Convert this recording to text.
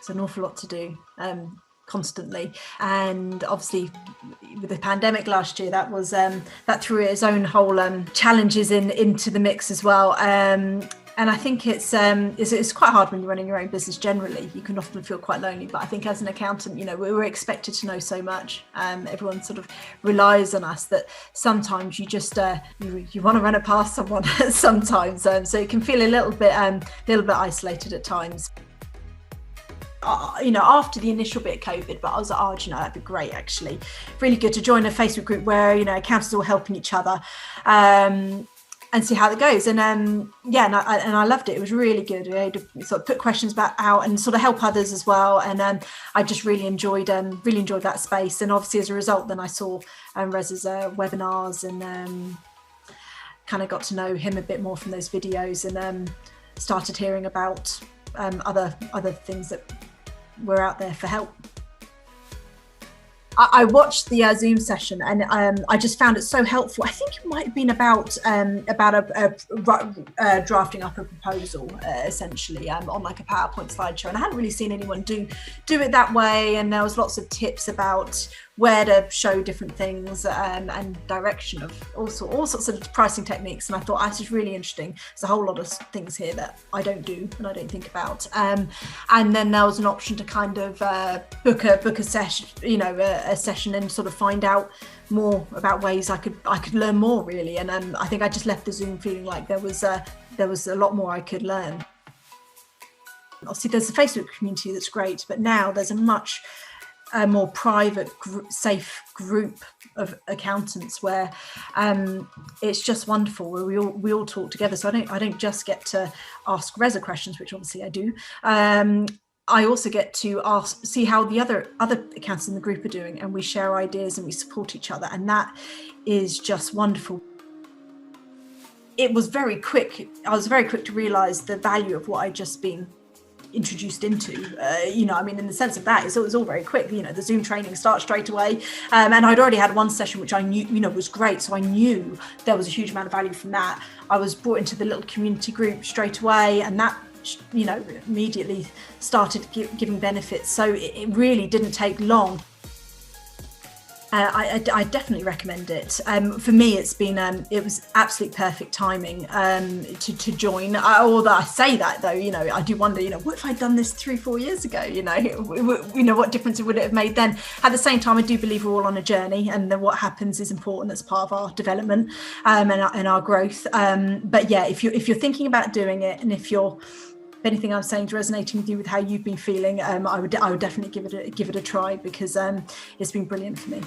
It's an awful lot to do constantly, and obviously with the pandemic last year, that was that threw its own whole challenges into the mix as well. And I think it's quite hard when you're running your own business. Generally, you can often feel quite lonely. But I think as an accountant, we're expected to know so much. Everyone sort of relies on us that sometimes you just you want to run it past someone sometimes. So it can feel a little bit isolated at times. After the initial bit of COVID, but I was like, that'd be great, actually. Really good to join a Facebook group where, accountants are all helping each other. And see how it goes. And I loved it. It was really good. We had to sort of put questions back out and sort of help others as well. And I just really enjoyed that space. And obviously as a result, then I saw Rez's webinars and kind of got to know him a bit more from those videos, and started hearing about other things that were out there for help. I watched the Zoom session, and I just found it so helpful. I think it might have been about drafting up a proposal, essentially, on like a PowerPoint slideshow. And I hadn't really seen anyone do it that way. And there was lots of tips about where to show different things, and direction of all sorts of pricing techniques. And I thought, this is really interesting. There's a whole lot of things here that I don't do and I don't think about. And then there was an option to kind of book a session, a session, and sort of find out more about ways I could learn more, really. And I think I just left the Zoom feeling like there was a lot more I could learn. Obviously, there's a Facebook community that's great, but now there's a much more private, safe group of accountants where it's just wonderful, where we all talk together. So I don't just get to ask Reza questions, which obviously I do. I also get to see how the other accountants in the group are doing, and we share ideas and we support each other, and that is just wonderful. It was very quick. I was very quick to realise the value of what I'd just been introduced into, in the sense of that, it was all very quick. The Zoom training starts straight away, and I'd already had one session which I knew was great, so I knew there was a huge amount of value from that. I was brought into the little community group straight away, and that immediately started giving benefits. So it really didn't take long. I definitely recommend it. For me, it was absolute perfect timing to join. Although I say that, though, I do wonder, what if I'd done this 3-4 years ago? What difference would it have made then? At the same time, I do believe we're all on a journey, and that what happens is important. That's part of our development and our growth. But yeah, if you're thinking about doing it, and if anything I'm saying is resonating with you with how you've been feeling, I would definitely give it a try, because it's been brilliant for me.